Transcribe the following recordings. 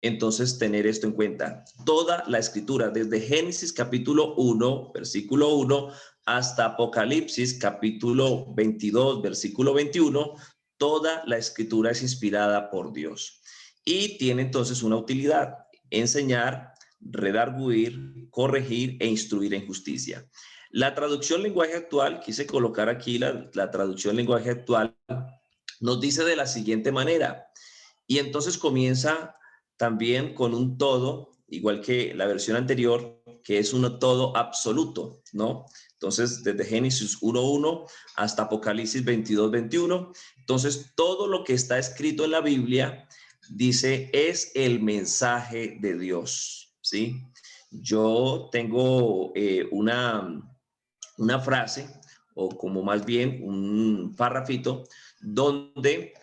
entonces tener esto en cuenta. Toda la escritura, desde Génesis capítulo 1, versículo 1, hasta Apocalipsis capítulo 22, versículo 21, toda la escritura es inspirada por Dios y tiene entonces una utilidad: enseñar, redarguir, corregir e instruir en justicia. La traducción lenguaje actual, quise colocar aquí la traducción lenguaje actual, nos dice de la siguiente manera, y entonces comienza también con un todo, igual que la versión anterior, que es un todo absoluto, ¿no? Entonces, desde Génesis 1:1 hasta Apocalipsis 22:21, entonces todo lo que está escrito en la Biblia, dice, es el mensaje de Dios, ¿sí? Yo tengo una frase, o como más bien un párrafito, donde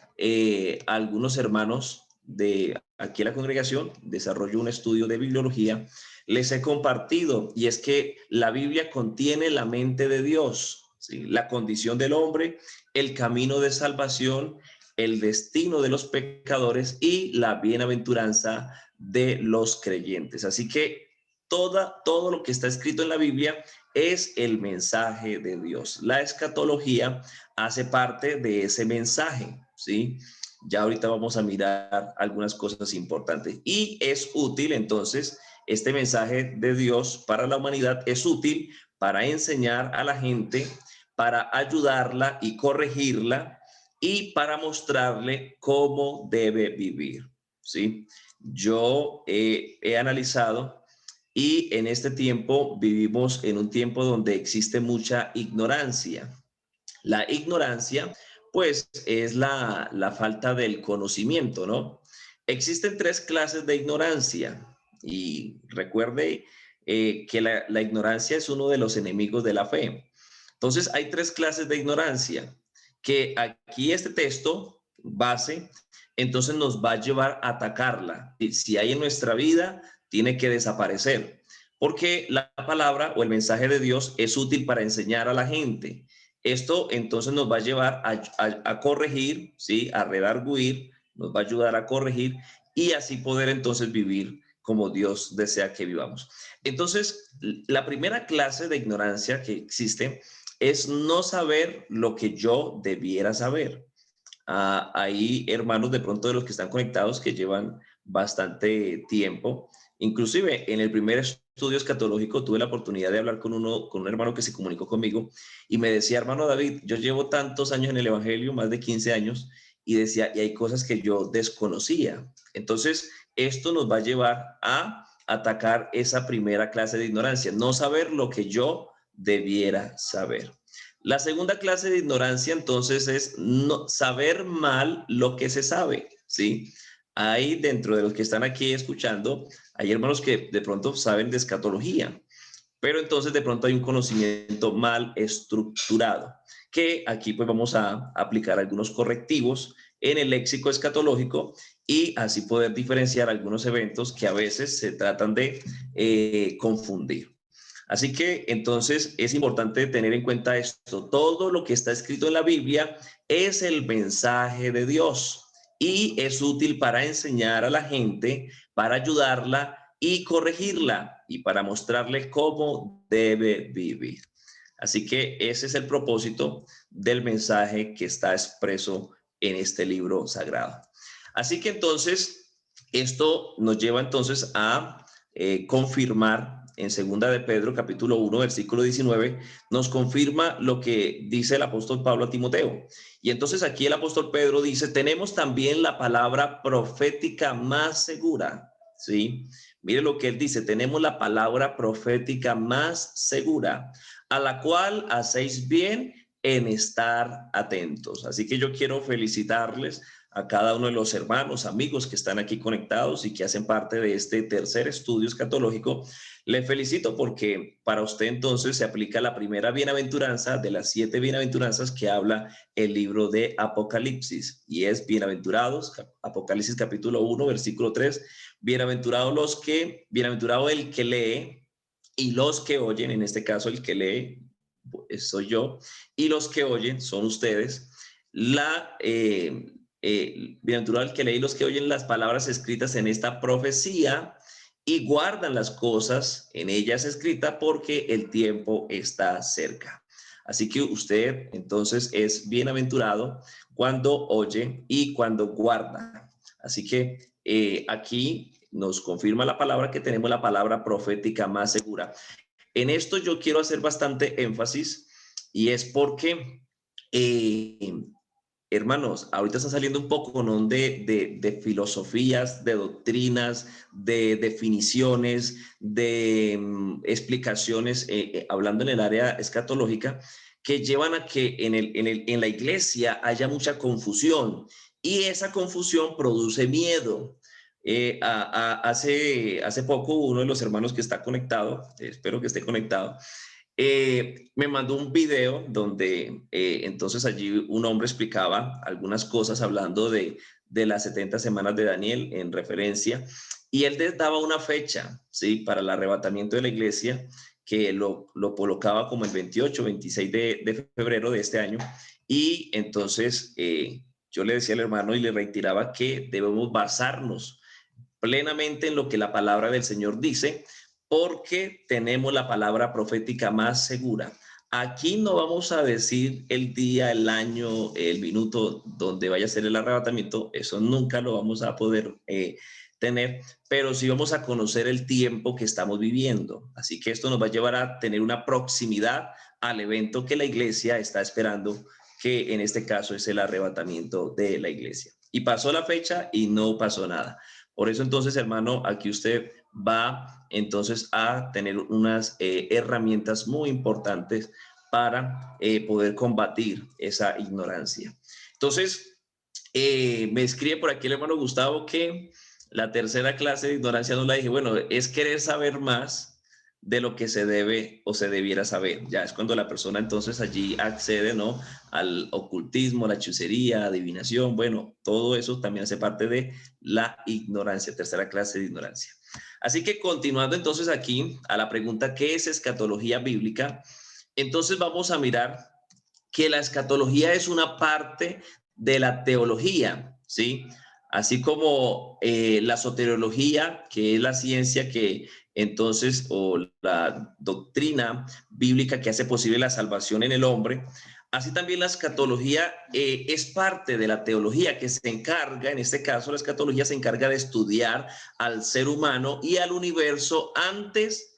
algunos hermanos de aquí en la congregación desarrolló un estudio de bibliología, les he compartido, y es que la Biblia contiene la mente de Dios, ¿sí? La condición del hombre, el camino de salvación, el destino de los pecadores y la bienaventuranza de los creyentes. Así que todo lo que está escrito en la Biblia es el mensaje de Dios. La escatología hace parte de ese mensaje, ¿sí? Ya ahorita vamos a mirar algunas cosas importantes. Y es útil, entonces, este mensaje de Dios para la humanidad es útil para enseñar a la gente, para ayudarla y corregirla y para mostrarle cómo debe vivir, ¿sí? Yo he analizado, y en este tiempo vivimos en un tiempo donde existe mucha ignorancia. La ignorancia, pues, es la falta del conocimiento, ¿no? Existen tres clases de ignorancia, y recuerde que la ignorancia es uno de los enemigos de la fe. Entonces, hay tres clases de ignorancia que aquí este texto base, entonces nos va a llevar a atacarla. Y si hay en nuestra vida, tiene que desaparecer, porque la palabra o el mensaje de Dios es útil para enseñar a la gente. Esto entonces nos va a llevar a corregir, ¿sí? A redarguir, nos va a ayudar a corregir y así poder entonces vivir como Dios desea que vivamos. Entonces, la primera clase de ignorancia que existe es no saber lo que yo debiera saber. Hay hermanos de pronto de los que están conectados que llevan bastante tiempo. Inclusive en el primer estudio escatológico tuve la oportunidad de hablar con un hermano que se comunicó conmigo y me decía: hermano David, yo llevo tantos años en el evangelio, más de 15 años, y decía, y hay cosas que yo desconocía. Entonces, esto nos va a llevar a atacar esa primera clase de ignorancia, no saber lo que yo debiera saber. La segunda clase de ignorancia, entonces, es no saber mal lo que se sabe, ¿sí? Hay dentro de los que están aquí escuchando, hay hermanos que de pronto saben de escatología, pero entonces de pronto hay un conocimiento mal estructurado, que aquí pues vamos a aplicar algunos correctivos en el léxico escatológico y así poder diferenciar algunos eventos que a veces se tratan de confundir. Así que entonces es importante tener en cuenta esto. Todo lo que está escrito en la Biblia es el mensaje de Dios y es útil para enseñar a la gente, para ayudarla y corregirla y para mostrarle cómo debe vivir. Así que ese es el propósito del mensaje que está expreso en este libro sagrado. Así que entonces esto nos lleva entonces a confirmar en segunda de Pedro, capítulo 1, versículo 19, nos confirma lo que dice el apóstol Pablo a Timoteo. Y entonces aquí el apóstol Pedro dice, tenemos también la palabra profética más segura, ¿sí? Mire lo que él dice, tenemos la palabra profética más segura, a la cual hacéis bien en estar atentos. Así que yo quiero felicitarles a cada uno de los hermanos, amigos que están aquí conectados y que hacen parte de este tercer estudio escatológico. Le felicito porque para usted entonces se aplica la primera bienaventuranza de las 7 bienaventuranzas que habla el libro de Apocalipsis, y es bienaventurados, Apocalipsis capítulo 1, versículo 3, bienaventurado el que lee y los que oyen, en este caso el que lee soy yo, y los que oyen son ustedes, bienaventurado el que lee y los que oyen las palabras escritas en esta profecía y guardan las cosas en ellas escritas, porque el tiempo está cerca. Así que usted entonces es bienaventurado cuando oye y cuando guarda. Así que aquí nos confirma la palabra que tenemos la palabra profética más segura. En esto yo quiero hacer bastante énfasis, y es porque, hermanos, ahorita está saliendo un poco, ¿no?, de filosofías, de doctrinas, de definiciones, de explicaciones, hablando en el área escatológica, que llevan a que en la iglesia haya mucha confusión, y esa confusión produce miedo. Hace poco uno de los hermanos que está conectado, espero que esté conectado, me mandó un video donde entonces allí un hombre explicaba algunas cosas hablando de las 70 semanas de Daniel en referencia, y él les daba una fecha, ¿sí?, para el arrebatamiento de la iglesia, que lo colocaba como el 28, 26 de febrero de este año. Y entonces yo le decía al hermano y le reiteraba que debemos basarnos plenamente en lo que la palabra del Señor dice, porque tenemos la palabra profética más segura. Aquí no vamos a decir el día, el año, el minuto donde vaya a ser el arrebatamiento, eso nunca lo vamos a poder tener, pero sí vamos a conocer el tiempo que estamos viviendo. Así que esto nos va a llevar a tener una proximidad al evento que la iglesia está esperando, que en este caso es el arrebatamiento de la iglesia. Y pasó la fecha y no pasó nada. Por eso entonces, hermano, aquí usted va entonces a tener unas herramientas muy importantes para poder combatir esa ignorancia. Entonces, me escribe por aquí el hermano Gustavo que la tercera clase de ignorancia no la dije. Bueno, es querer saber más de lo que se debe o se debiera saber. Ya es cuando la persona entonces allí accede, ¿no?, al ocultismo, la hechicería, adivinación. Bueno, todo eso también hace parte de la ignorancia, tercera clase de ignorancia. Así que continuando entonces aquí a la pregunta, ¿qué es escatología bíblica? Entonces vamos a mirar que la escatología es una parte de la teología, ¿sí? Así como la soteriología, que es la ciencia que entonces, o la doctrina bíblica que hace posible la salvación en el hombre, así también la escatología es parte de la teología, que se encarga, en este caso la escatología se encarga de estudiar al ser humano y al universo antes,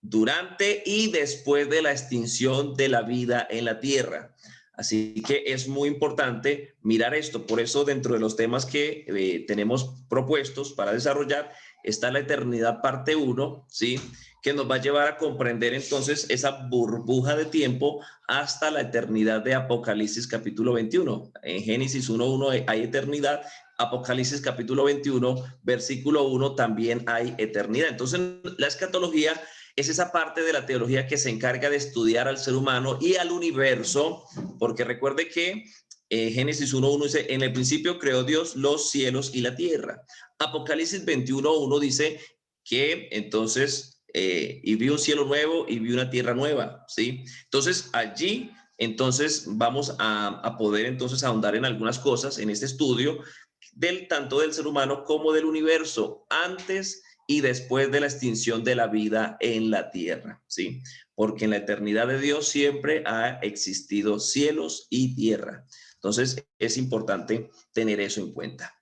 durante y después de la extinción de la vida en la tierra. Así que es muy importante mirar esto. Por eso, dentro de los temas que tenemos propuestos para desarrollar, está la eternidad parte 1, ¿sí?, que nos va a llevar a comprender entonces esa burbuja de tiempo hasta la eternidad de Apocalipsis capítulo 21. En Génesis 1:1 hay eternidad, Apocalipsis capítulo 21, versículo 1 también hay eternidad. Entonces, la escatología es esa parte de la teología que se encarga de estudiar al ser humano y al universo, porque recuerde que Génesis 1:1 dice, en el principio creó Dios los cielos y la tierra. Apocalipsis 21:1 dice que entonces, y vi un cielo nuevo y vi una tierra nueva, ¿sí? Entonces, allí, entonces, vamos a poder entonces ahondar en algunas cosas en este estudio, tanto del ser humano como del universo, antes y después de la extinción de la vida en la tierra, ¿sí? Porque en la eternidad de Dios siempre ha existido cielos y tierra. Entonces, es importante tener eso en cuenta.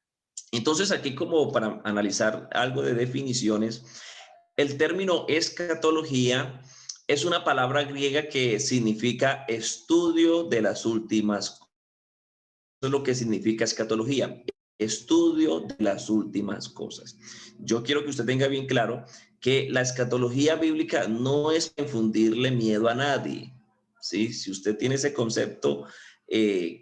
Entonces, aquí, como para analizar algo de definiciones, el término escatología es una palabra griega que significa estudio de las últimas cosas. Eso es lo que significa escatología, estudio de las últimas cosas. Yo quiero que usted tenga bien claro que la escatología bíblica no es infundirle miedo a nadie, ¿sí? Si usted tiene ese concepto,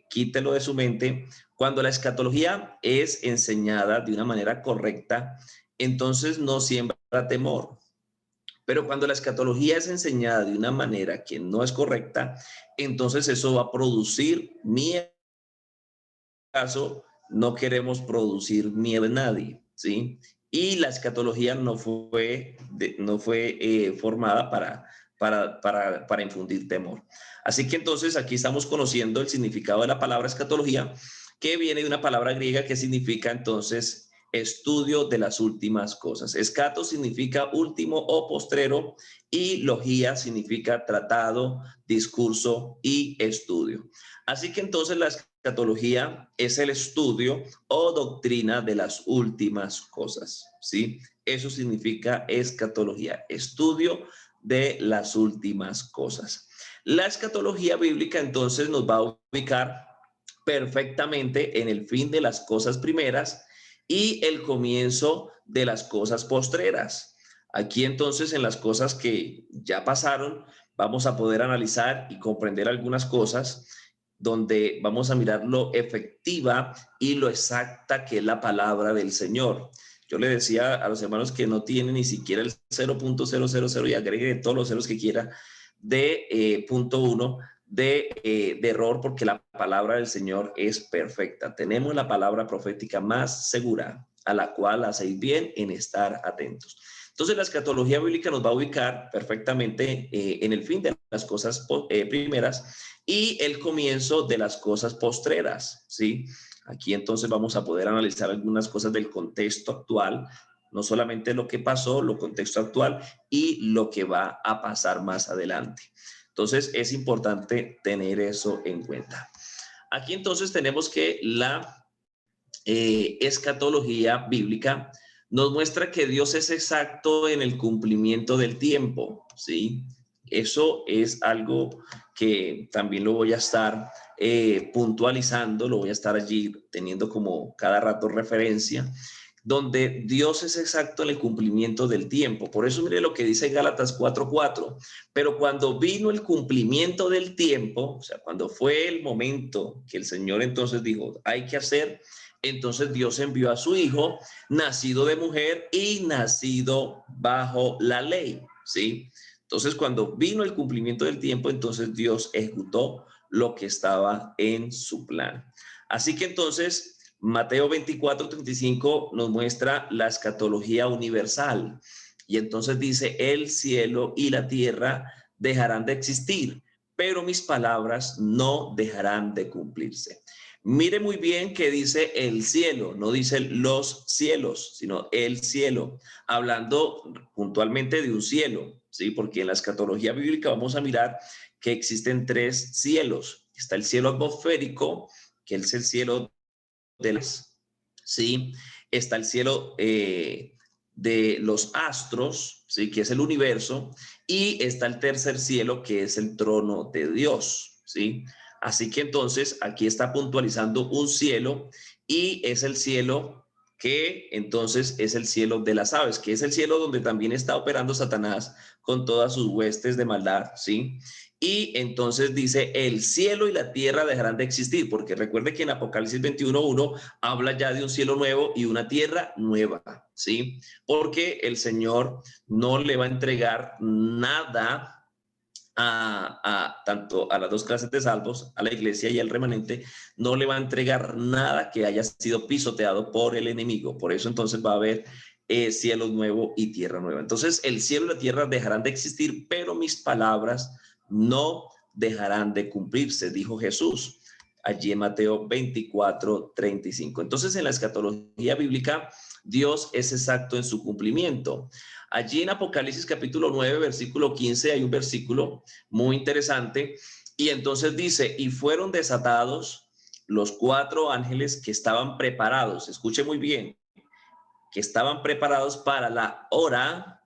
quítelo de su mente. Cuando la escatología es enseñada de una manera correcta, entonces no siembra temor. Pero cuando la escatología es enseñada de una manera que no es correcta, entonces eso va a producir miedo. Caso, no queremos producir miedo en nadie, ¿sí? Y la escatología no fue formada para infundir temor. Así que entonces aquí estamos conociendo el significado de la palabra escatología, que viene de una palabra griega que significa entonces estudio de las últimas cosas. Escato significa último o postrero y logía significa tratado, discurso y estudio. Así que entonces la escatología es el estudio o doctrina de las últimas cosas, ¿sí? Eso significa escatología, estudio de las últimas cosas. La escatología bíblica entonces nos va a ubicar perfectamente en el fin de las cosas primeras y el comienzo de las cosas postreras. Aquí entonces en las cosas que ya pasaron vamos a poder analizar y comprender algunas cosas donde vamos a mirar lo efectiva y lo exacta que es la palabra del Señor. Yo le decía a los hermanos que no tienen ni siquiera el 0.000 y agregue todos los ceros que quiera de punto 1 de error, porque la palabra del Señor es perfecta. Tenemos la palabra profética más segura, a la cual hacéis bien en estar atentos. Entonces la escatología bíblica nos va a ubicar perfectamente en el fin de las cosas primeras y el comienzo de las cosas postreras, ¿sí? Aquí entonces vamos a poder analizar algunas cosas del contexto actual, no solamente lo que pasó, lo contexto actual y lo que va a pasar más adelante. Entonces es importante tener eso en cuenta. Aquí entonces tenemos que la escatología bíblica nos muestra que Dios es exacto en el cumplimiento del tiempo, ¿sí? Eso es algo que también lo voy a estar puntualizando, lo voy a estar allí teniendo como cada rato referencia, donde Dios es exacto en el cumplimiento del tiempo. Por eso mire lo que dice Gálatas 4:4. Pero cuando vino el cumplimiento del tiempo, o sea, cuando fue el momento que el Señor entonces dijo, hay que hacer, entonces Dios envió a su hijo, nacido de mujer y nacido bajo la ley, ¿sí? Entonces, cuando vino el cumplimiento del tiempo, entonces Dios ejecutó lo que estaba en su plan. Así que entonces Mateo 24:35 nos muestra la escatología universal. Y entonces dice, el cielo y la tierra dejarán de existir, pero mis palabras no dejarán de cumplirse. Mire muy bien que dice el cielo, no dice los cielos, sino el cielo, hablando puntualmente de un cielo, ¿sí? Porque en la escatología bíblica vamos a mirar que existen tres cielos. Está el cielo atmosférico, que es el cielo de las, ¿sí? Está el cielo de los astros, ¿sí? Que es el universo, y está el tercer cielo, que es el trono de Dios, ¿sí? Así que entonces aquí está puntualizando un cielo y es el cielo que entonces es el cielo de las aves, que es el cielo donde también está operando Satanás con todas sus huestes de maldad, ¿sí? Y entonces dice, el cielo y la tierra dejarán de existir, porque recuerde que en Apocalipsis 21:1 habla ya de un cielo nuevo y una tierra nueva, ¿sí? Porque el Señor no le va a entregar nada tanto a las dos clases de salvos, a la iglesia y al remanente, no le va a entregar nada que haya sido pisoteado por el enemigo. Por eso entonces va a haber cielo nuevo y tierra nueva. Entonces el cielo y la tierra dejarán de existir, pero mis palabras no dejarán de cumplirse, dijo Jesús allí en Mateo 24:35. Entonces en la escatología bíblica, Dios es exacto en su cumplimiento. Allí en Apocalipsis capítulo 9, versículo 15, hay un versículo muy interesante y entonces dice, y fueron desatados los cuatro ángeles que estaban preparados, escuche muy bien, que estaban preparados para la hora,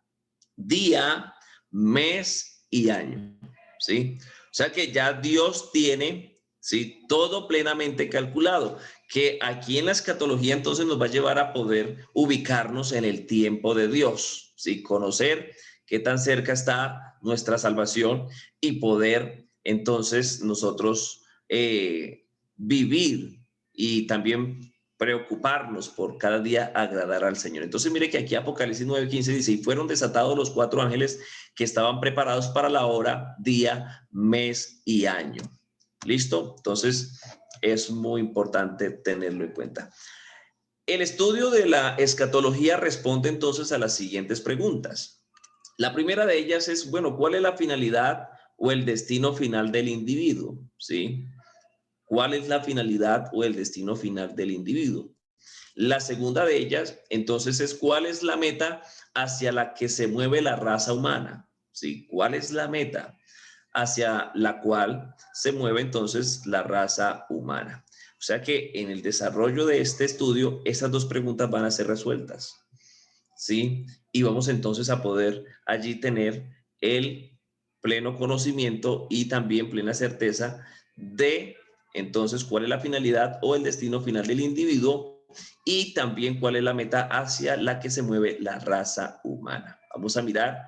día, mes y año, ¿sí? O sea que ya Dios tiene, ¿sí? Todo plenamente calculado, que aquí en la escatología entonces nos va a llevar a poder ubicarnos en el tiempo de Dios, ¿sí? Conocer qué tan cerca está nuestra salvación y poder entonces nosotros vivir y también preocuparnos por cada día agradar al Señor. Entonces mire que aquí Apocalipsis 9:15 dice, y fueron desatados los cuatro ángeles que estaban preparados para la hora, día, mes y año. ¿Listo? Entonces es muy importante tenerlo en cuenta. El estudio de la escatología responde entonces a las siguientes preguntas. La primera de ellas es, bueno, ¿cuál es la finalidad o el destino final del individuo? ¿Sí? ¿Cuál es la finalidad o el destino final del individuo? La segunda de ellas, entonces, es cuál es la meta hacia la que se mueve la raza humana. ¿Sí? ¿Cuál es la meta hacia la cual se mueve entonces la raza humana? O sea que en el desarrollo de este estudio, esas dos preguntas van a ser resueltas. ¿Sí? Y vamos entonces a poder allí tener el pleno conocimiento y también plena certeza de entonces cuál es la finalidad o el destino final del individuo y también cuál es la meta hacia la que se mueve la raza humana. Vamos a mirar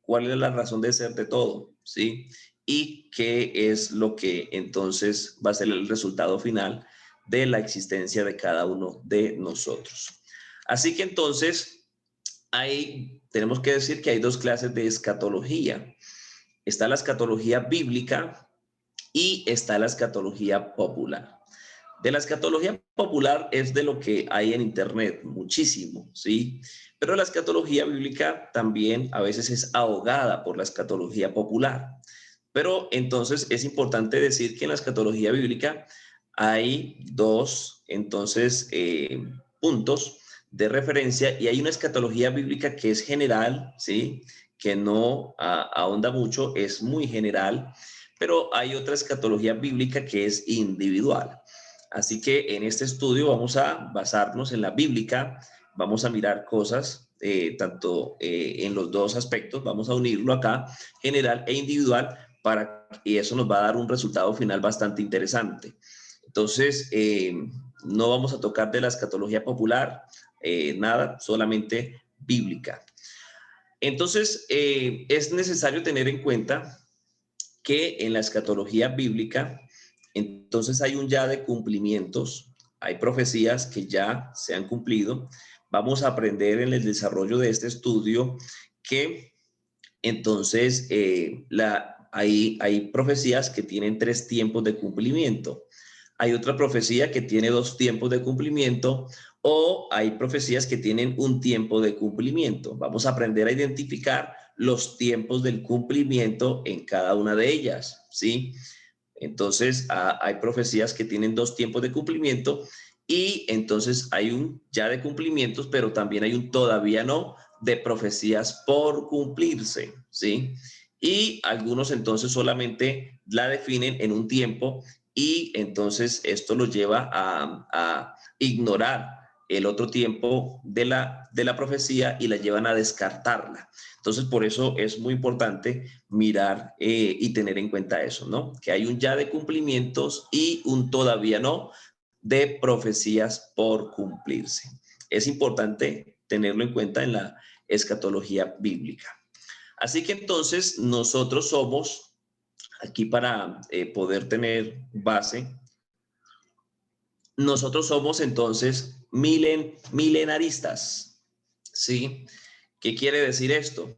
cuál es la razón de ser de todo, ¿sí? Y qué es lo que entonces va a ser el resultado final de la existencia de cada uno de nosotros. Así que entonces, tenemos que decir que hay dos clases de escatología. Está la escatología bíblica y está la escatología popular. De la escatología popular es de lo que hay en internet, muchísimo, ¿sí? Pero la escatología bíblica también a veces es ahogada por la escatología popular. Pero entonces es importante decir que en la escatología bíblica hay dos, entonces, puntos de referencia y hay una escatología bíblica que es general, ¿sí? Que no ahonda mucho, es muy general, pero hay otra escatología bíblica que es individual. Así que en este estudio vamos a basarnos en la bíblica, vamos a mirar cosas tanto en los dos aspectos, vamos a unirlo acá, general e individual, y eso nos va a dar un resultado final bastante interesante. Entonces, no vamos a tocar de la escatología popular, nada, solamente bíblica. Entonces, es necesario tener en cuenta que en la escatología bíblica, entonces hay un ya de cumplimientos, hay profecías que ya se han cumplido. Vamos a aprender en el desarrollo de este estudio que entonces hay profecías que tienen 3 tiempos de cumplimiento. Hay otra profecía que tiene 2 tiempos de cumplimiento o hay profecías que tienen un tiempo de cumplimiento. Vamos a aprender a identificar los tiempos del cumplimiento en cada una de ellas, ¿sí? Entonces, hay profecías que tienen 2 tiempos de cumplimiento y entonces hay un ya de cumplimientos, pero también hay un todavía no de profecías por cumplirse, ¿sí? Y algunos entonces solamente la definen en un tiempo y entonces esto los lleva a ignorar el otro tiempo de la profecía y la llevan a descartarla. Entonces, por eso es muy importante mirar y tener en cuenta eso, ¿no? Que hay un ya de cumplimientos y un todavía no de profecías por cumplirse. Es importante tenerlo en cuenta en la escatología bíblica. Así que entonces nosotros somos, aquí para poder tener base, nosotros somos entonces milenaristas, ¿sí? ¿Qué quiere decir esto?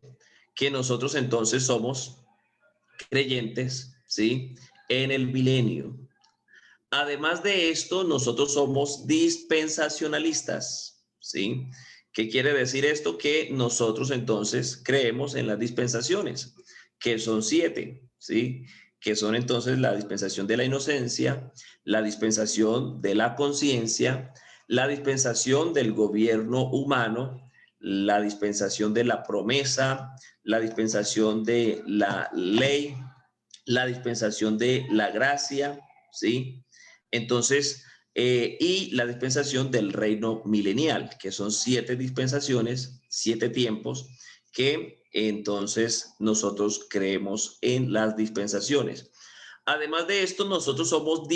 Que nosotros entonces somos creyentes, ¿sí? En el milenio. Además de esto, nosotros somos dispensacionalistas, ¿sí? ¿Qué quiere decir esto? Que nosotros entonces creemos en las dispensaciones, que son 7, ¿sí? Que son entonces la dispensación de la inocencia, la dispensación de la conciencia, la dispensación del gobierno humano, la dispensación de la promesa, la dispensación de la ley, la dispensación de la gracia, ¿sí? Entonces, y la dispensación del reino milenial, que son 7 dispensaciones, 7 tiempos, que entonces nosotros creemos en las dispensaciones. Además de esto, nosotros somos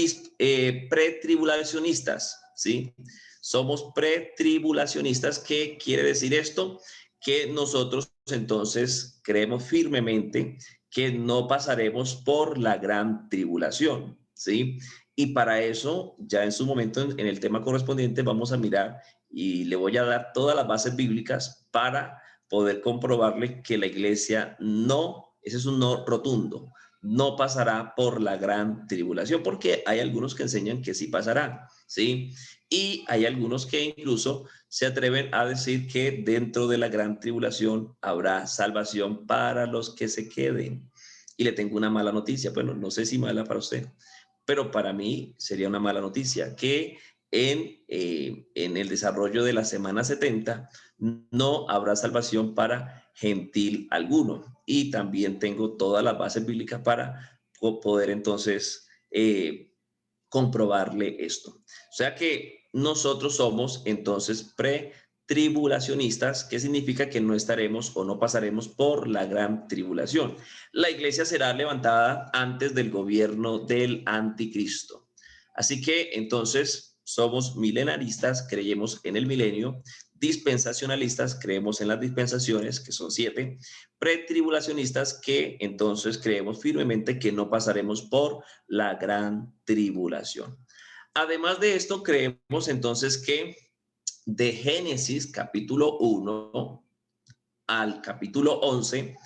pretribulacionistas, ¿sí? Somos pretribulacionistas. ¿Qué quiere decir esto? Que nosotros entonces creemos firmemente que no pasaremos por la gran tribulación, ¿sí? Y para eso, ya en su momento, en el tema correspondiente, vamos a mirar y le voy a dar todas las bases bíblicas para poder comprobarle que la iglesia no, ese es un no rotundo, no pasará por la gran tribulación, porque hay algunos que enseñan que sí pasará, ¿sí? Y hay algunos que incluso se atreven a decir que dentro de la gran tribulación habrá salvación para los que se queden. Y le tengo una mala noticia, bueno, no sé si mala para usted, pero para mí sería una mala noticia que en el desarrollo de la semana 70 no habrá salvación para gentil alguno. Y también tengo todas las bases bíblicas para poder entonces comprobarle esto. O sea que nosotros somos entonces pretribulacionistas, que significa que no estaremos o no pasaremos por la gran tribulación. La iglesia será levantada antes del gobierno del anticristo. Así que entonces somos milenaristas, creemos en el milenio, dispensacionalistas, creemos en las dispensaciones, que son 7, pretribulacionistas, que entonces creemos firmemente que no pasaremos por la gran tribulación. Además de esto, creemos entonces que de Génesis capítulo 1 al capítulo 11,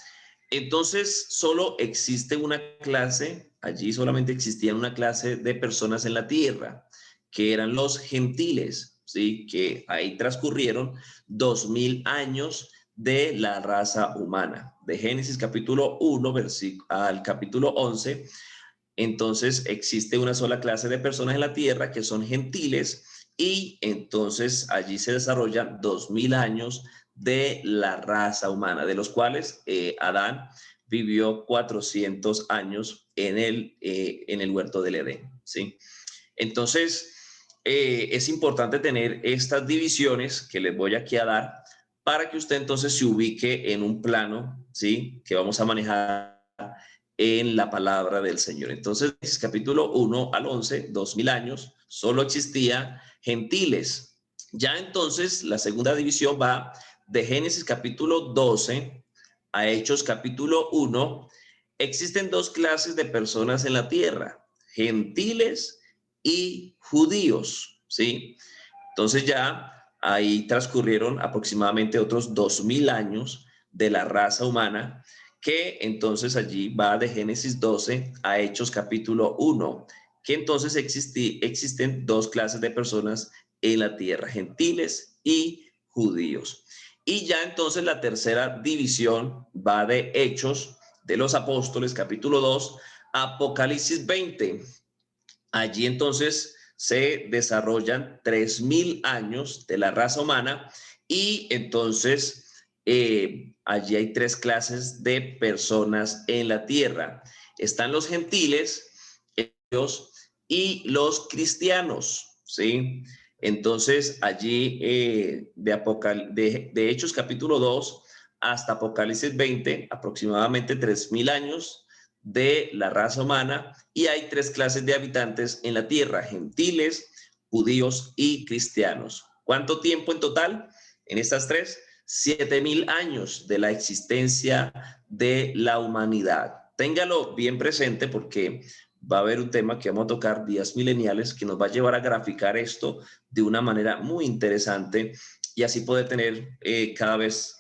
entonces solo existe una clase, allí solamente existía una clase de personas en la tierra, que eran los gentiles, ¿sí? Que ahí transcurrieron 2000 años de la raza humana. De Génesis capítulo 1 al capítulo 11, entonces existe una sola clase de personas en la tierra que son gentiles y entonces allí se desarrollan 2000 años de la raza humana, de los cuales Adán vivió 400 años en el huerto del Edén, ¿sí? Entonces, es importante tener estas divisiones que les voy aquí a dar para que usted entonces se ubique en un plano, ¿sí? Que vamos a manejar en la palabra del Señor. Entonces, capítulo 1 al 11, 2000 años, solo existía gentiles. Ya entonces, la segunda división va de Génesis capítulo 12 a Hechos capítulo 1. Existen dos clases de personas en la tierra, gentiles y judíos, ¿sí? Entonces ya ahí transcurrieron aproximadamente otros 2000 años de la raza humana, que entonces allí va de Génesis 12 a Hechos capítulo 1, que entonces existen dos clases de personas en la tierra, gentiles y judíos. Y ya entonces la tercera división va de Hechos de los Apóstoles, capítulo 2, Apocalipsis 20. Allí entonces se desarrollan 3000 años de la raza humana y entonces allí hay tres clases de personas en la tierra. Están los gentiles, ellos, y los cristianos, ¿sí? Entonces allí de Hechos capítulo 2 hasta Apocalipsis 20, aproximadamente 3000 años de la raza humana, y hay tres clases de habitantes en la tierra: gentiles, judíos y cristianos. ¿Cuánto tiempo en total en estas tres? 7000 años de la existencia de la humanidad. Téngalo bien presente porque va a haber un tema que vamos a tocar, días mileniales, que nos va a llevar a graficar esto de una manera muy interesante y así poder tener cada vez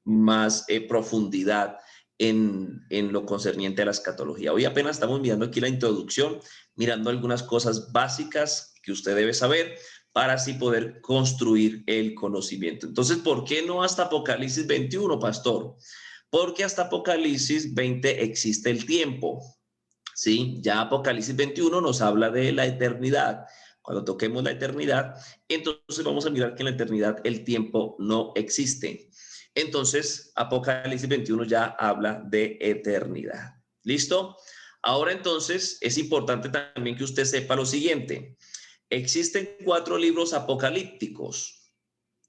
más profundidad en lo concerniente a la escatología. Hoy apenas estamos mirando aquí la introducción, mirando algunas cosas básicas que usted debe saber para así poder construir el conocimiento. Entonces, ¿por qué no hasta Apocalipsis 21, pastor? Porque hasta Apocalipsis 20 existe el tiempo, ¿sí? Ya Apocalipsis 21 nos habla de la eternidad. Cuando toquemos la eternidad, entonces vamos a mirar que en la eternidad el tiempo no existe. Entonces, Apocalipsis 21 ya habla de eternidad. ¿Listo? Ahora entonces es importante también que usted sepa lo siguiente. Existen 4 libros apocalípticos,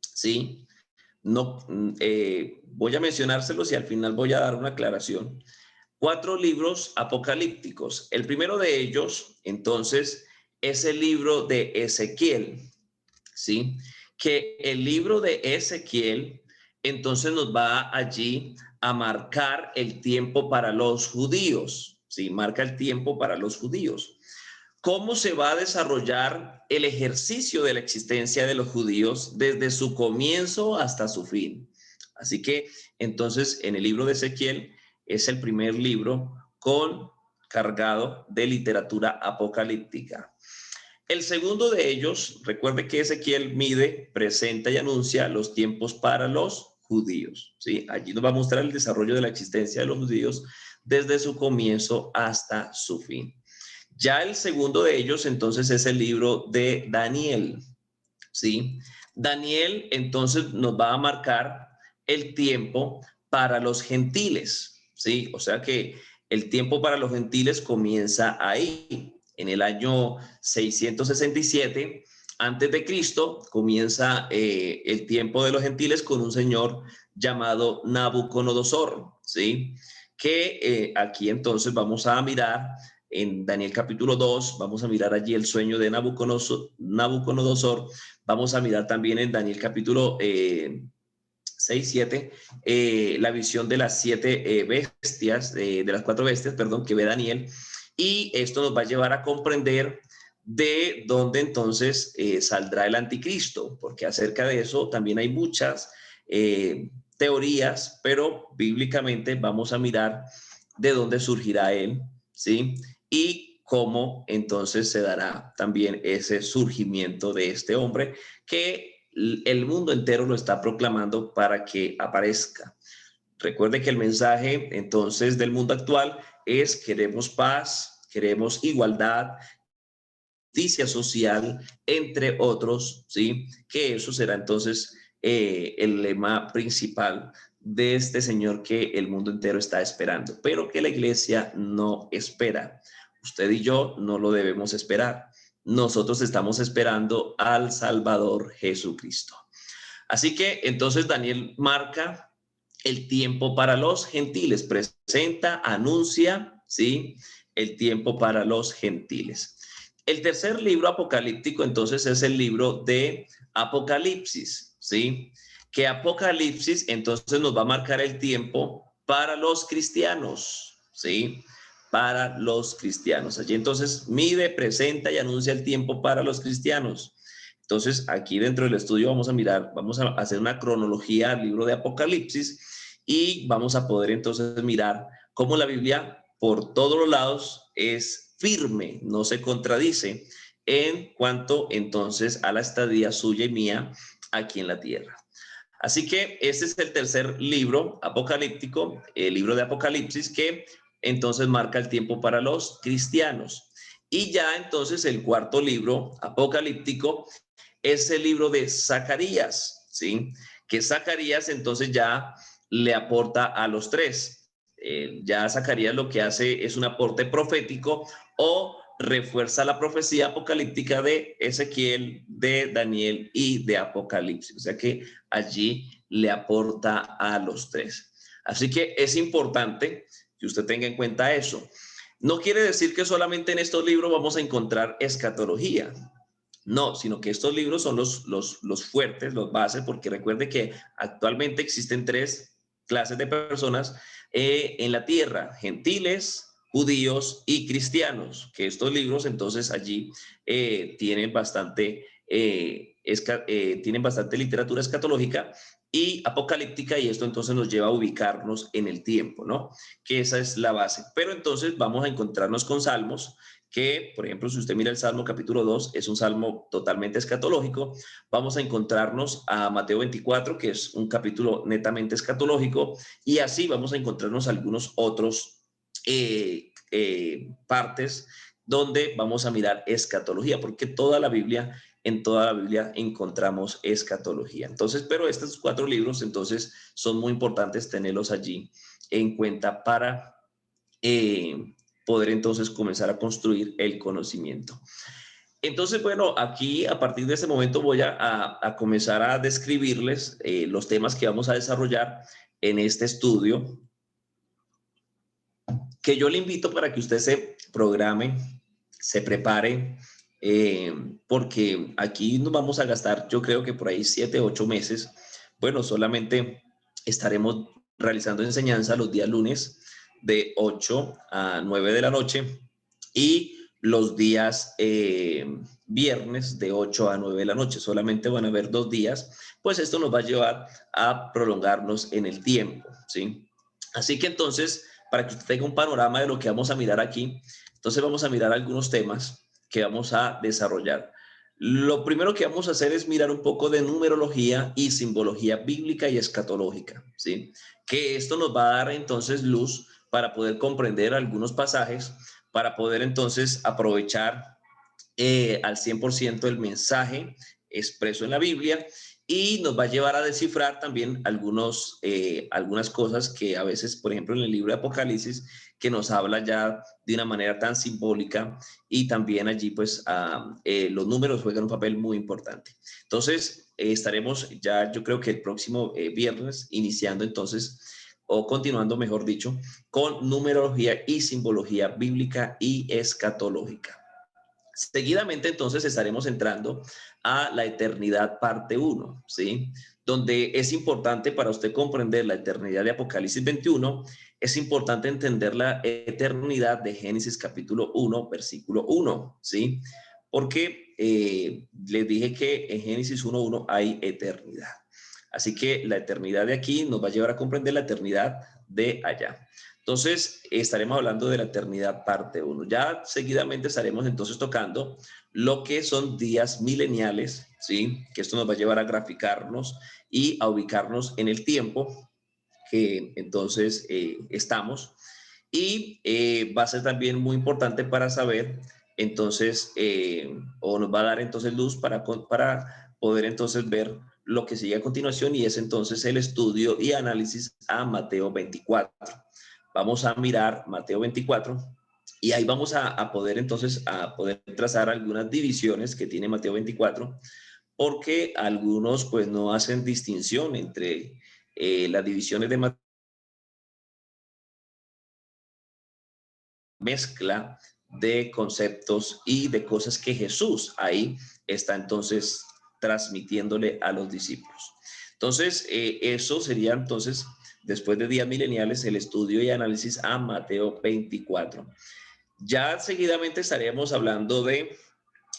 ¿sí? No, voy a mencionárselos y al final voy a dar una aclaración. 4 libros apocalípticos. El primero de ellos, entonces, es el libro de Ezequiel, ¿sí? Que el libro de Ezequiel, entonces, nos va allí a marcar el tiempo para los judíos, ¿sí? Marca el tiempo para los judíos. ¿Cómo se va a desarrollar el ejercicio de la existencia de los judíos desde su comienzo hasta su fin? Así que, entonces, en el libro de Ezequiel es el primer libro cargado de literatura apocalíptica. El segundo de ellos, recuerde que Ezequiel mide, presenta y anuncia los tiempos para los judíos, ¿sí? Allí nos va a mostrar el desarrollo de la existencia de los judíos desde su comienzo hasta su fin. Ya el segundo de ellos, entonces, es el libro de Daniel, ¿sí? Daniel, entonces, nos va a marcar el tiempo para los gentiles, ¿sí? O sea que el tiempo para los gentiles comienza ahí, en el año 667 antes de Cristo, comienza el tiempo de los gentiles con un señor llamado Nabucodonosor, ¿sí? Que aquí entonces vamos a mirar en Daniel capítulo 2, vamos a mirar allí el sueño de Nabucodonosor, vamos a mirar también en Daniel capítulo 6, 7, la visión de las 7 bestias, de las 4 bestias, perdón, que ve Daniel, y esto nos va a llevar a comprender de dónde entonces saldrá el anticristo, porque acerca de eso también hay muchas teorías, pero bíblicamente vamos a mirar de dónde surgirá él, ¿sí? Y cómo entonces se dará también ese surgimiento de este hombre que el mundo entero lo está proclamando para que aparezca. Recuerde que el mensaje entonces del mundo actual es: queremos paz, queremos igualdad, justicia social, entre otros, ¿sí? Que eso será entonces el lema principal de este señor que el mundo entero está esperando, pero que la iglesia no espera. Usted y yo no lo debemos esperar. Nosotros estamos esperando al Salvador Jesucristo. Así que entonces Daniel marca el tiempo para los gentiles, presenta, anuncia, ¿sí? El tiempo para los gentiles. El tercer libro apocalíptico entonces es el libro de Apocalipsis, ¿sí? Que Apocalipsis entonces nos va a marcar el tiempo para los cristianos, ¿sí? Para los cristianos. Allí entonces mide, presenta y anuncia el tiempo para los cristianos. Entonces, aquí dentro del estudio vamos a mirar, vamos a hacer una cronología al libro de Apocalipsis y vamos a poder entonces mirar cómo la Biblia por todos los lados es firme, no se contradice en cuanto entonces a la estadía suya y mía aquí en la tierra. Así que este es el tercer libro apocalíptico, el libro de Apocalipsis, que entonces marca el tiempo para los cristianos. Y ya entonces el cuarto libro apocalíptico es el libro de Zacarías, ¿sí? Que Zacarías entonces ya le aporta a los tres. Ya Zacarías lo que hace es un aporte profético o refuerza la profecía apocalíptica de Ezequiel, de Daniel y de Apocalipsis. O sea que allí le aporta a los tres. Así que es importante que usted tenga en cuenta eso. No quiere decir que solamente en estos libros vamos a encontrar escatología. No, sino que estos libros son los fuertes, los bases, porque recuerde que actualmente existen tres clases de personas en la tierra: gentiles, judíos y cristianos, que estos libros entonces allí tienen bastante literatura escatológica y apocalíptica, y esto entonces nos lleva a ubicarnos en el tiempo, ¿no? Que esa es la base. Pero entonces vamos a encontrarnos con salmos que, por ejemplo, si usted mira el Salmo capítulo 2, es un salmo totalmente escatológico. Vamos a encontrarnos a Mateo 24, que es un capítulo netamente escatológico, y así vamos a encontrarnos algunos otros partes donde vamos a mirar escatología, porque en toda la Biblia encontramos escatología. Entonces, pero estos 4 libros, entonces, son muy importantes tenerlos allí en cuenta para poder entonces comenzar a construir el conocimiento. Entonces, bueno, aquí a partir de este momento voy a comenzar a describirles los temas que vamos a desarrollar en este estudio, que yo le invito para que usted se programe, se prepare, porque aquí nos vamos a gastar, yo creo que por ahí 7, 8 meses. Bueno, solamente estaremos realizando enseñanza los días lunes de 8 a 9 de la noche y los días viernes de 8 a 9 de la noche. Solamente van a haber 2 días, pues esto nos va a llevar a prolongarnos en el tiempo, ¿sí? Así que entonces, para que usted tenga un panorama de lo que vamos a mirar aquí, entonces vamos a mirar algunos temas que vamos a desarrollar. Lo primero que vamos a hacer es mirar un poco de numerología y simbología bíblica y escatológica, ¿sí? Que esto nos va a dar entonces luz para poder comprender algunos pasajes, para poder entonces aprovechar al 100% el mensaje expreso en la Biblia, y nos va a llevar a descifrar también algunas cosas que a veces, por ejemplo, en el libro de Apocalipsis, que nos habla ya de una manera tan simbólica, y también allí pues los números juegan un papel muy importante. Entonces estaremos ya, yo creo que el próximo viernes, iniciando entonces, o continuando mejor dicho, con numerología y simbología bíblica y escatológica. Seguidamente, entonces, estaremos entrando a la eternidad parte 1, ¿sí? Donde es importante para usted comprender la eternidad de Apocalipsis 21, es importante entender la eternidad de Génesis capítulo 1, versículo 1, ¿sí? Porque les dije que en Génesis 1:1 hay eternidad. Así que la eternidad de aquí nos va a llevar a comprender la eternidad de allá. Entonces, estaremos hablando de la eternidad parte 1. Ya seguidamente estaremos entonces tocando lo que son días mileniales, ¿sí? Que esto nos va a llevar a graficarnos y a ubicarnos en el tiempo que entonces estamos. Y va a ser también muy importante para saber, entonces, o nos va a dar entonces luz para poder entonces ver lo que sigue a continuación, y es entonces el estudio y análisis a Mateo 24. Vamos a mirar Mateo 24 y ahí vamos a poder entonces a poder trazar algunas divisiones que tiene Mateo 24, porque algunos pues no hacen distinción entre las divisiones de Mateo, mezcla de conceptos y de cosas que Jesús ahí está entonces transmitiéndole a los discípulos. Entonces, eso sería entonces, después de días mileniales, el estudio y análisis a Mateo 24. Ya seguidamente estaremos hablando de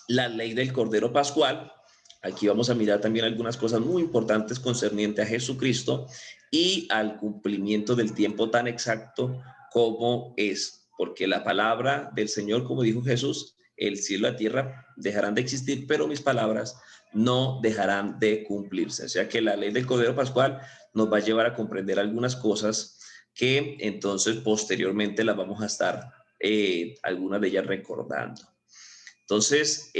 la ley del Cordero Pascual. Aquí vamos a mirar también algunas cosas muy importantes concernientes a Jesucristo y al cumplimiento del tiempo tan exacto como es, porque la palabra del Señor, como dijo Jesús, el cielo y la tierra dejarán de existir, pero mis palabras no dejarán de cumplirse. O sea que la ley del Cordero Pascual nos va a llevar a comprender algunas cosas que entonces posteriormente las vamos a estar, algunas de ellas recordando. Entonces,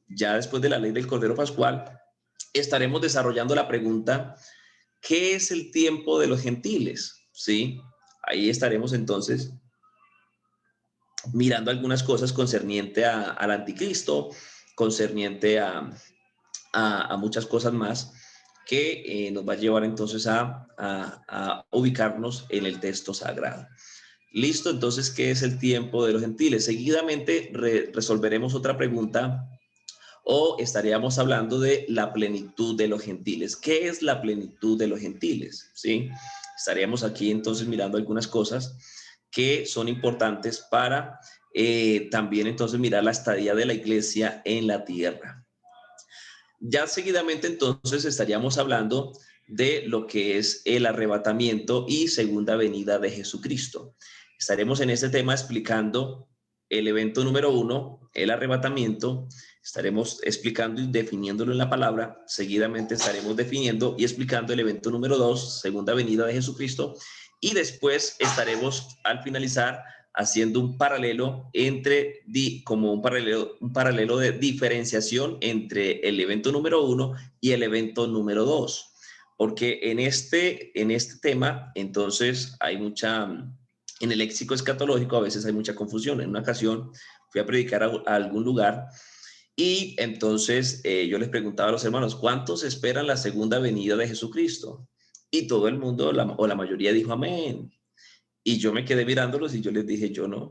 ya después de la ley del Cordero Pascual, estaremos desarrollando la pregunta, ¿qué es el tiempo de los gentiles? ¿Sí? Ahí estaremos entonces mirando algunas cosas concerniente al anticristo, concerniente a muchas cosas más, que nos va a llevar entonces a ubicarnos en el texto sagrado. Listo, entonces, ¿qué es el tiempo de los gentiles? Seguidamente resolveremos otra pregunta, o estaríamos hablando de la plenitud de los gentiles. ¿Qué es la plenitud de los gentiles? ¿Sí? Estaríamos aquí entonces mirando algunas cosas que son importantes para también entonces mirar la estadía de la iglesia en la tierra. Ya seguidamente entonces estaríamos hablando de lo que es el arrebatamiento y segunda venida de Jesucristo. Estaremos en este tema explicando el evento número 1, el arrebatamiento. Estaremos explicando y definiéndolo en la palabra. Seguidamente estaremos definiendo y explicando el evento número 2, segunda venida de Jesucristo. Y después estaremos al finalizar haciendo un paralelo como un paralelo de diferenciación entre el evento número 1 y el evento número 2. Porque en este tema, entonces, en el léxico escatológico a veces hay mucha confusión. En una ocasión fui a predicar a algún lugar, y entonces yo les preguntaba a los hermanos, ¿cuántos esperan la segunda venida de Jesucristo? Y todo el mundo, o la mayoría, dijo amén. Y yo me quedé mirándolos y yo les dije, yo no.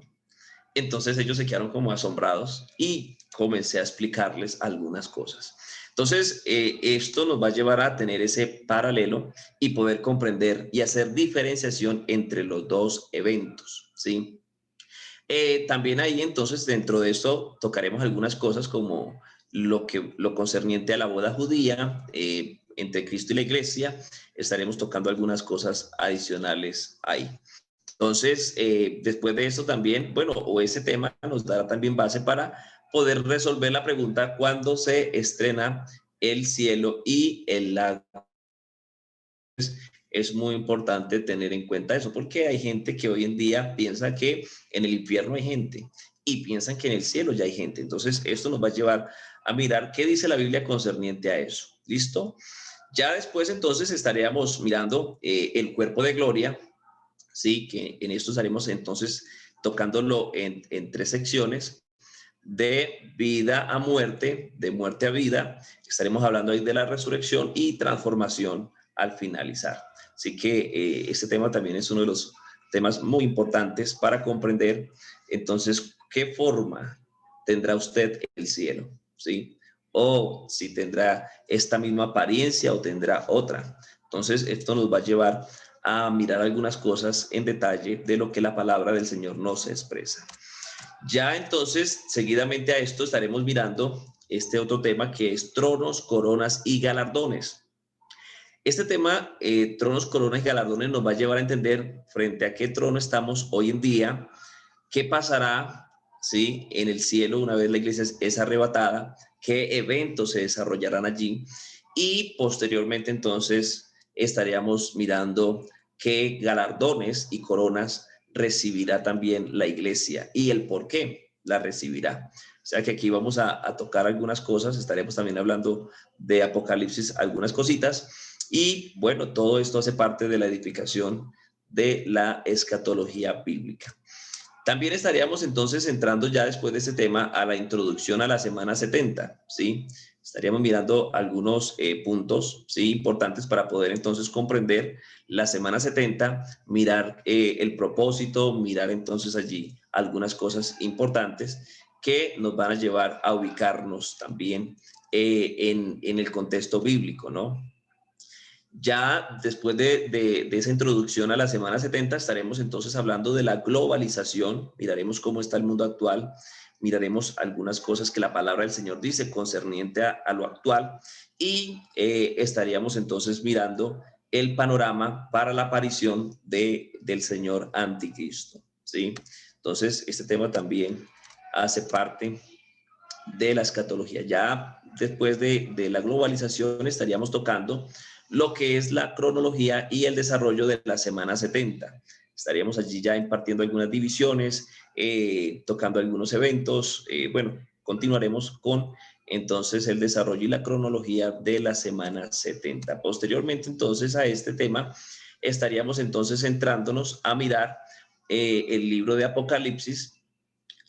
Entonces ellos se quedaron como asombrados y comencé a explicarles algunas cosas. Entonces, esto nos va a llevar a tener ese paralelo y poder comprender y hacer diferenciación entre los dos eventos, ¿sí? También ahí, entonces, dentro de esto tocaremos algunas cosas como lo concerniente a la boda judía, entre Cristo y la iglesia. Estaremos tocando algunas cosas adicionales ahí. Entonces, después de eso también, bueno, o ese tema nos dará también base para poder resolver la pregunta, ¿cuándo se estrena el cielo y el lago? es muy importante tener en cuenta eso, porque hay gente que hoy en día piensa que en el infierno hay gente y piensan que en el cielo ya hay gente. Entonces, esto nos va a llevar a mirar qué dice la Biblia concerniente a eso. ¿Listo? Ya después entonces estaríamos mirando el cuerpo de gloria, ¿sí? Que en esto estaremos entonces tocándolo en tres secciones: de vida a muerte, de muerte a vida. Estaremos hablando ahí de la resurrección y transformación al finalizar. Así que este tema también es uno de los temas muy importantes para comprender entonces qué forma tendrá usted el cielo, ¿sí? O si tendrá esta misma apariencia o tendrá otra. Entonces esto nos va a llevar a mirar algunas cosas en detalle de lo que la palabra del Señor nos expresa. Ya entonces, seguidamente a esto estaremos mirando este otro tema que es tronos, coronas y galardones. Este tema, tronos, coronas y galardones, nos va a llevar a entender frente a qué trono estamos hoy en día, qué pasará, ¿sí? En el cielo una vez la iglesia es arrebatada, qué eventos se desarrollarán allí y posteriormente entonces estaríamos mirando qué galardones y coronas recibirá también la iglesia y el por qué la recibirá. O sea que aquí vamos a tocar algunas cosas, estaremos también hablando de Apocalipsis, algunas cositas, y bueno, todo esto hace parte de la edificación de la escatología bíblica. También estaríamos entonces entrando ya después de este tema a la introducción a la semana 70, ¿sí? Estaríamos mirando algunos puntos, ¿sí? Importantes para poder entonces comprender la semana 70, mirar el propósito, mirar entonces allí algunas cosas importantes que nos van a llevar a ubicarnos también en el contexto bíblico, ¿no? Ya después de esa introducción a la semana 70 estaremos entonces hablando de la globalización, miraremos cómo está el mundo actual, miraremos algunas cosas que la palabra del Señor dice concerniente a lo actual y estaríamos entonces mirando el panorama para la aparición del Señor Anticristo, ¿sí? Entonces, este tema también hace parte de la escatología. Ya después de la globalización estaríamos tocando lo que es la cronología y el desarrollo de la semana 70. Estaríamos allí ya impartiendo algunas divisiones, tocando algunos eventos. Bueno, continuaremos con entonces el desarrollo y la cronología de la semana 70. Posteriormente entonces a este tema estaríamos entonces centrándonos a mirar el libro de Apocalipsis.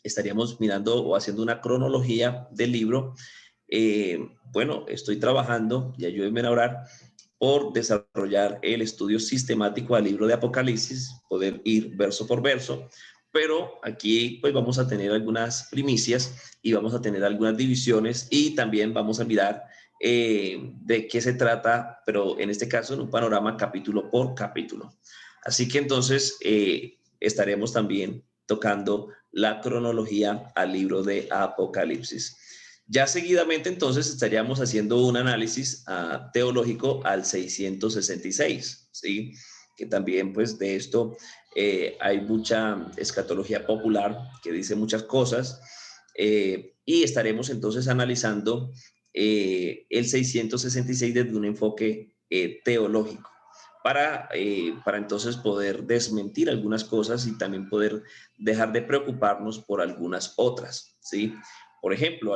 Estaríamos mirando o haciendo una cronología del libro. Bueno, estoy trabajando, y ayúdenme a orar, por desarrollar el estudio sistemático al libro de Apocalipsis, poder ir verso por verso, pero aquí pues vamos a tener algunas primicias y vamos a tener algunas divisiones y también vamos a mirar de qué se trata, pero en este caso en un panorama capítulo por capítulo. Así que entonces estaremos también tocando la cronología al libro de Apocalipsis. Ya seguidamente entonces estaríamos haciendo un análisis teológico al 666, ¿sí? Que también pues de esto hay mucha escatología popular que dice muchas cosas y estaremos entonces analizando el 666 desde un enfoque teológico para entonces poder desmentir algunas cosas y también poder dejar de preocuparnos por algunas otras, ¿sí? Por ejemplo,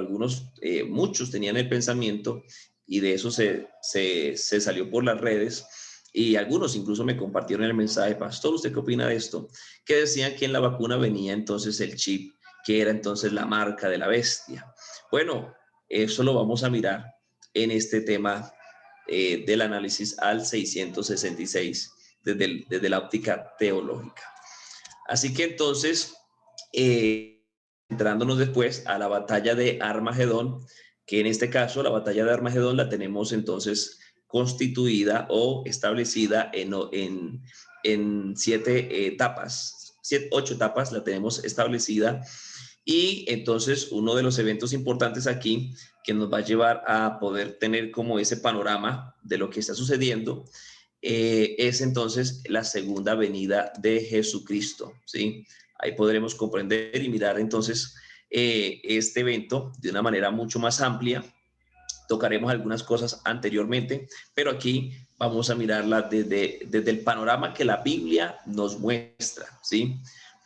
muchos tenían el pensamiento y de eso se salió por las redes y algunos incluso me compartieron el mensaje: pastor, ¿usted qué opina de esto? Que decían que en la vacuna venía entonces el chip, que era entonces la marca de la bestia. Bueno, eso lo vamos a mirar en este tema del análisis al 666 desde la óptica teológica. Así que entonces, entrándonos después a la batalla de Armagedón, que en este caso la batalla de Armagedón la tenemos entonces constituida o establecida en 8 etapas la tenemos establecida. Y entonces uno de los eventos importantes aquí que nos va a llevar a poder tener como ese panorama de lo que está sucediendo es entonces la segunda venida de Jesucristo, ¿sí? Ahí podremos comprender y mirar entonces este evento de una manera mucho más amplia tocaremos algunas cosas anteriormente, pero aquí vamos a mirarla desde el panorama que la Biblia nos muestra, ¿sí?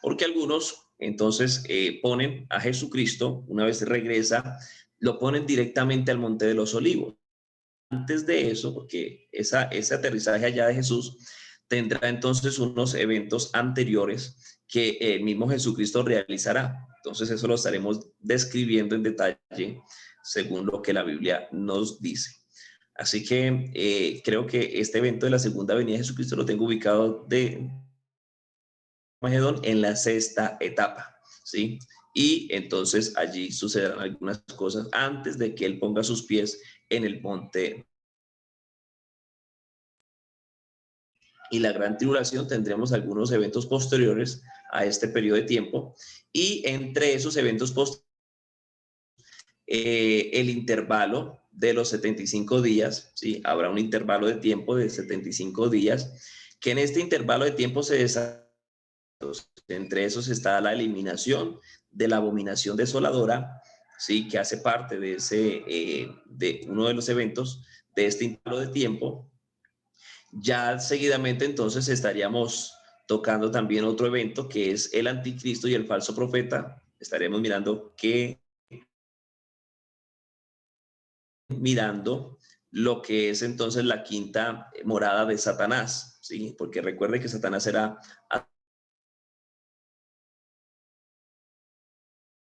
Porque algunos entonces ponen a Jesucristo, una vez regresa, lo ponen directamente al Monte de los Olivos. Antes de eso, porque ese aterrizaje allá de Jesús tendrá entonces unos eventos anteriores que el mismo Jesucristo realizará. Entonces eso lo estaremos describiendo en detalle según lo que la Biblia nos dice. Así que creo que este evento de la segunda venida de Jesucristo lo tengo ubicado de Magedón en la sexta etapa, ¿sí? Y entonces allí sucederán algunas cosas antes de que él ponga sus pies en el monte. Y la gran tribulación tendremos algunos eventos posteriores a este periodo de tiempo, y entre esos eventos posteriores, el intervalo de los 75 días, ¿sí? Habrá un intervalo de tiempo de 75 días, que en este intervalo de tiempo se desarrolla. Entre esos está la eliminación de la abominación desoladora, ¿sí? Que hace parte de uno de los eventos de este intervalo de tiempo. Ya seguidamente entonces estaríamos tocando también otro evento que es el anticristo y el falso profeta. Estaremos mirando lo que es entonces la quinta morada de Satanás, ¿sí? Porque recuerde que Satanás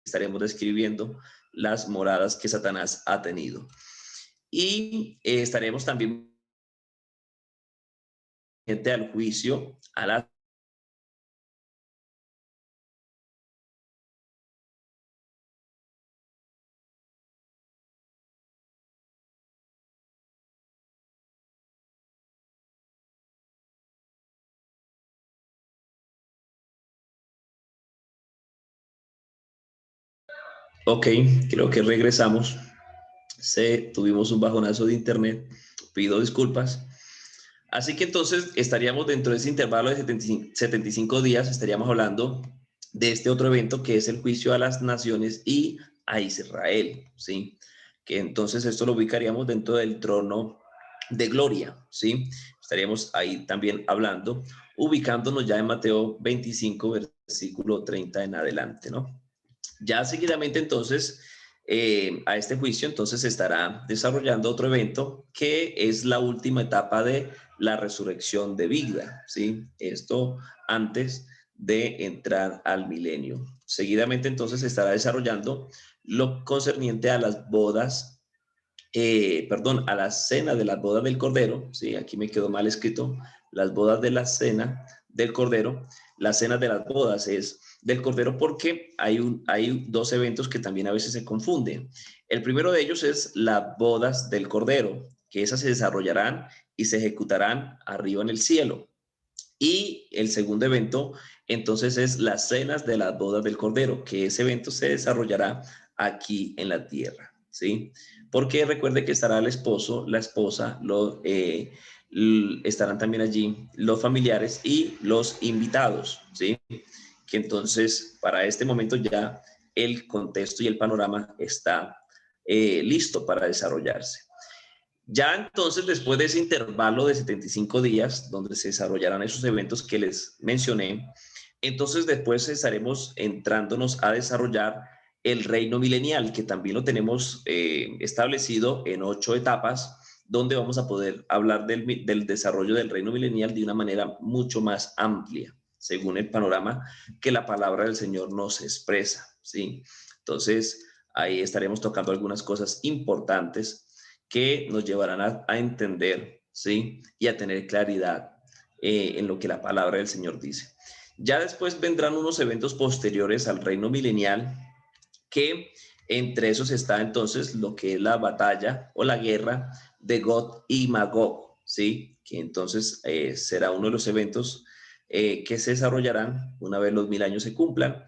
estaremos describiendo las moradas que Satanás ha tenido. Y estaremos también al juicio, a la... Ok, creo que regresamos. Tuvimos un bajonazo de internet, pido disculpas. Así que entonces estaríamos dentro de ese intervalo de 75 días, estaríamos hablando de este otro evento que es el juicio a las naciones y a Israel, ¿sí? Que entonces esto lo ubicaríamos dentro del trono de gloria, ¿sí? Estaríamos ahí también hablando, ubicándonos ya en Mateo 25, versículo 30 en adelante, ¿no? Ya seguidamente entonces a este juicio entonces se estará desarrollando otro evento que es la última etapa de la resurrección de vida, ¿sí? Esto antes de entrar al milenio. Seguidamente entonces se estará desarrollando lo concerniente a las bodas, a la cena de las bodas del Cordero, ¿sí? Aquí me quedó mal escrito, las bodas de la cena del Cordero. La cena de las bodas es del Cordero porque hay dos eventos que también a veces se confunden. El primero de ellos es las bodas del Cordero, que esas se desarrollarán y se ejecutarán arriba en el cielo. Y el segundo evento, entonces, es las cenas de las bodas del Cordero, que ese evento se desarrollará aquí en la tierra, ¿sí? Porque recuerde que estará el esposo, la esposa, estarán también allí los familiares y los invitados, ¿sí? Que entonces, para este momento ya el contexto y el panorama está listo para desarrollarse. Ya entonces, después de ese intervalo de 75 días, donde se desarrollarán esos eventos que les mencioné, entonces después estaremos entrándonos a desarrollar el reino milenial, que también lo tenemos establecido en 8 etapas, donde vamos a poder hablar del desarrollo del reino milenial de una manera mucho más amplia, según el panorama que la palabra del Señor nos expresa, ¿sí? Entonces, ahí estaremos tocando algunas cosas importantes que nos llevarán a entender, ¿sí? Y a tener claridad en lo que la palabra del Señor dice. Ya después vendrán unos eventos posteriores al reino milenial, que entre esos está entonces lo que es la batalla o la guerra de Gog y Magog, ¿sí? Que entonces será uno de los eventos que se desarrollarán una vez los 1000 años se cumplan.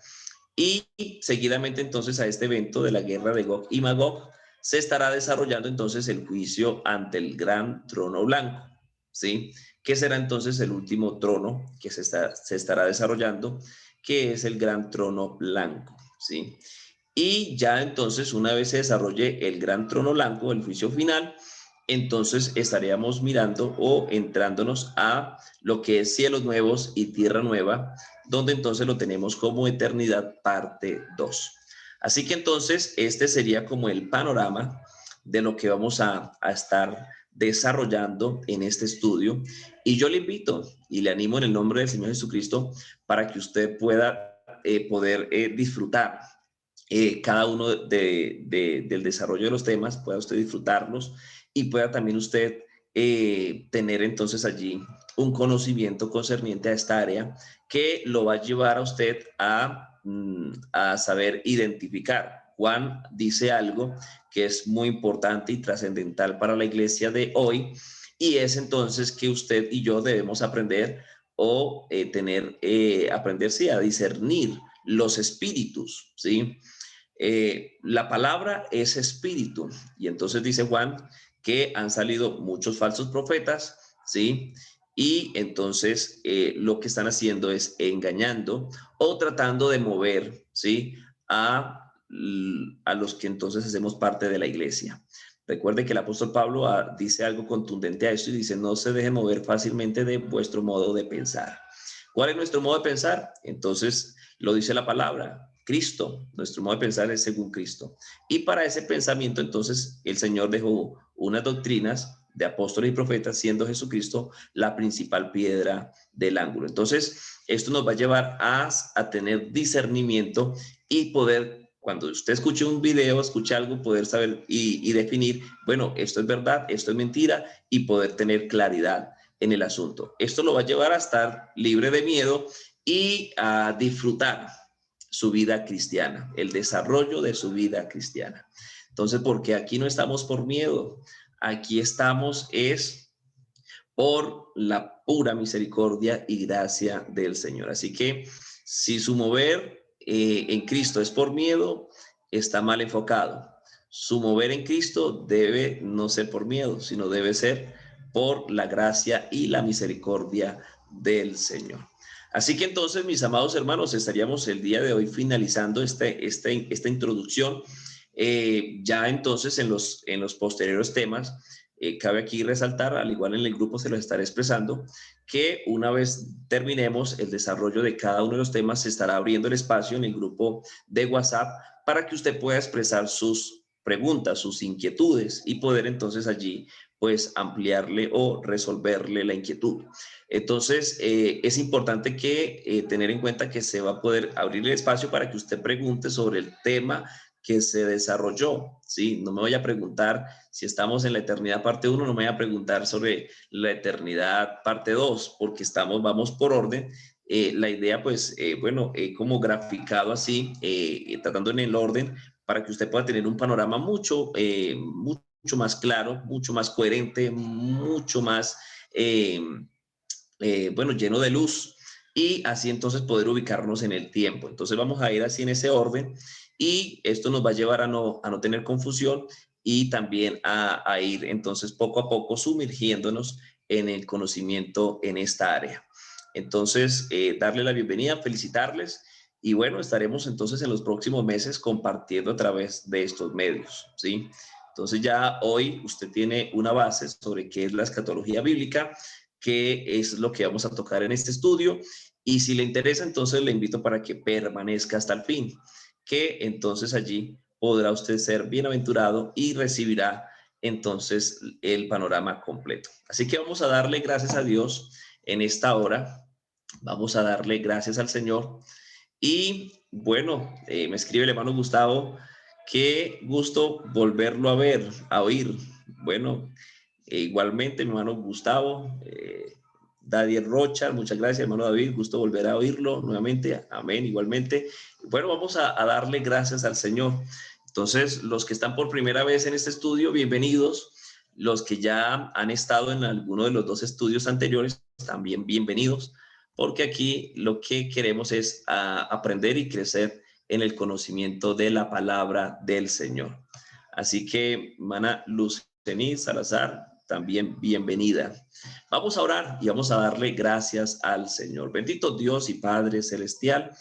Y seguidamente entonces a este evento de la guerra de Gog y Magog se estará desarrollando entonces el juicio ante el gran trono blanco, ¿sí? Que será entonces el último trono que se estará desarrollando, que es el gran trono blanco, ¿sí? Y ya entonces, una vez se desarrolle el gran trono blanco, el juicio final, entonces estaríamos mirando o entrándonos a lo que es cielos nuevos y tierra nueva, donde entonces lo tenemos como eternidad parte 2. Así que entonces este sería como el panorama de lo que vamos a estar desarrollando en este estudio. Y yo le invito y le animo en el nombre del Señor Jesucristo para que usted pueda poder disfrutar cada uno del desarrollo de los temas, pueda usted disfrutarlos y pueda también usted tener entonces allí un conocimiento concerniente a esta área que lo va a llevar a usted a saber identificar. Juan dice algo que es muy importante y trascendental para la iglesia de hoy, y es entonces que usted y yo debemos aprender o aprender, sí, a discernir los espíritus, ¿sí? La palabra es espíritu, y entonces dice Juan que han salido muchos falsos profetas, ¿sí? Y entonces lo que están haciendo es engañando o tratando de mover, ¿sí? A los que entonces hacemos parte de la iglesia. Recuerde que el apóstol Pablo dice algo contundente a esto y dice: no se deje mover fácilmente de vuestro modo de pensar. ¿Cuál es nuestro modo de pensar? Entonces lo dice la palabra: Cristo. Nuestro modo de pensar es según Cristo. Y para ese pensamiento entonces el Señor dejó unas doctrinas de apóstoles y profetas, siendo Jesucristo la principal piedra del ángulo. Entonces esto nos va a llevar a tener discernimiento y poder, cuando usted escuche un video, escuche algo, poder saber y definir, bueno, esto es verdad, esto es mentira, y poder tener claridad en el asunto. Esto lo va a llevar a estar libre de miedo y a disfrutar su vida cristiana, el desarrollo de su vida cristiana. Entonces, porque aquí no estamos por miedo, aquí estamos es por la pura misericordia y gracia del Señor. Así que si su mover en Cristo es por miedo, está mal enfocado. Su mover en Cristo debe no ser por miedo, sino debe ser por la gracia y la misericordia del Señor. Así que entonces, mis amados hermanos, estaríamos el día de hoy finalizando esta introducción. Ya entonces en los posteriores temas, cabe aquí resaltar, al igual en el grupo se lo estaré expresando, que una vez terminemos el desarrollo de cada uno de los temas, se estará abriendo el espacio en el grupo de WhatsApp para que usted pueda expresar sus preguntas, sus inquietudes, y poder entonces allí pues ampliarle o resolverle la inquietud. Entonces, es importante que tener en cuenta que se va a poder abrir el espacio para que usted pregunte sobre el tema que se desarrolló, ¿sí? No me voy a preguntar si estamos en la eternidad parte 1, no me voy a preguntar sobre la eternidad parte 2, porque vamos por orden. La idea, pues, como graficado así, tratando en el orden, para que usted pueda tener un panorama mucho más claro, mucho más coherente, mucho más, lleno de luz, y así entonces poder ubicarnos en el tiempo. Entonces vamos a ir así en ese orden, y esto nos va a llevar a no tener confusión, y también a ir entonces poco a poco sumergiéndonos en el conocimiento en esta área. Entonces, darle la bienvenida, felicitarles, y bueno, estaremos entonces en los próximos meses compartiendo a través de estos medios, ¿sí? Entonces ya hoy usted tiene una base sobre qué es la escatología bíblica, qué es lo que vamos a tocar en este estudio, y si le interesa, entonces le invito para que permanezca hasta el fin, que entonces allí podrá usted ser bienaventurado y recibirá entonces el panorama completo. Así que vamos a darle gracias a Dios en esta hora, vamos a darle gracias al Señor. Y bueno, me escribe el hermano Gustavo: qué gusto volverlo a ver, a oír. Bueno, igualmente, mi hermano Gustavo, Dadiel Rocha, muchas gracias, hermano David, gusto volver a oírlo nuevamente, amén, igualmente. Bueno, vamos a darle gracias al Señor. Entonces, los que están por primera vez en este estudio, bienvenidos. Los que ya han estado en alguno de los dos estudios anteriores, también bienvenidos, porque aquí lo que queremos es aprender y crecer en el conocimiento de la palabra del Señor. Así que, hermana Lucení Salazar, también bienvenida. Vamos a orar y vamos a darle gracias al Señor. Bendito Dios y Padre Celestial,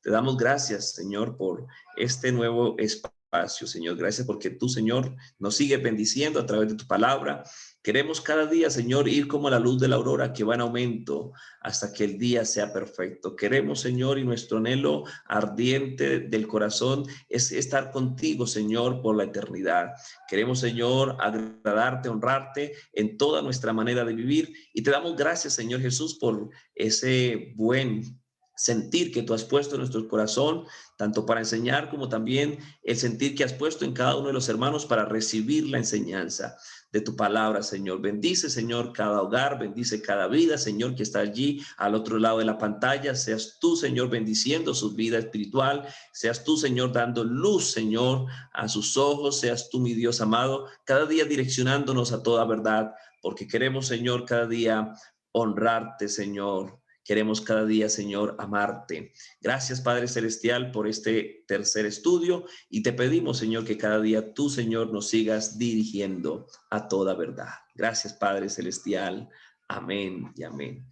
Te damos gracias, Señor, por este nuevo espacio, Señor. Gracias porque tú, Señor, nos sigues bendiciendo a través de tu palabra. Queremos cada día, Señor, ir como la luz de la aurora que va en aumento hasta que el día sea perfecto. Queremos, Señor, y nuestro anhelo ardiente del corazón es estar contigo, Señor, por la eternidad. Queremos, Señor, agradarte, honrarte en toda nuestra manera de vivir y te damos gracias, Señor Jesús, por ese buen sentir que tú has puesto en nuestro corazón, tanto para enseñar como también el sentir que has puesto en cada uno de los hermanos para recibir la enseñanza de tu palabra, Señor. Bendice, Señor, cada hogar, bendice cada vida, Señor, que está allí al otro lado de la pantalla. Seas tú, Señor, bendiciendo su vida espiritual. Seas tú, Señor, dando luz, Señor, a sus ojos. Seas tú, mi Dios amado, cada día direccionándonos a toda verdad, porque queremos, Señor, cada día honrarte, Señor. Queremos cada día, Señor, amarte. Gracias, Padre Celestial, por este tercer estudio y te pedimos, Señor, que cada día tú, Señor, nos sigas dirigiendo a toda verdad. Gracias, Padre Celestial. Amén y amén.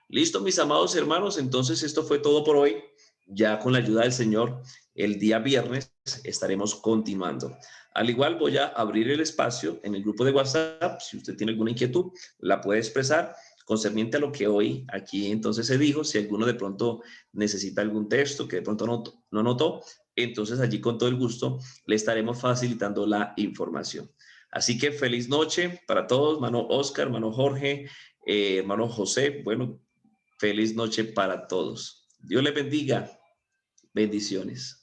Listo, mis amados hermanos, entonces esto fue todo por hoy. Ya con la ayuda del Señor, el día viernes estaremos continuando. Al igual voy a abrir el espacio en el grupo de WhatsApp. Si usted tiene alguna inquietud, la puede expresar concerniente a lo que hoy aquí entonces se dijo. Si alguno de pronto necesita algún texto que de pronto no notó, entonces allí con todo el gusto le estaremos facilitando la información. Así que feliz noche para todos, hermano Oscar, hermano Jorge, hermano José. Bueno, feliz noche para todos. Dios les bendiga. Bendiciones.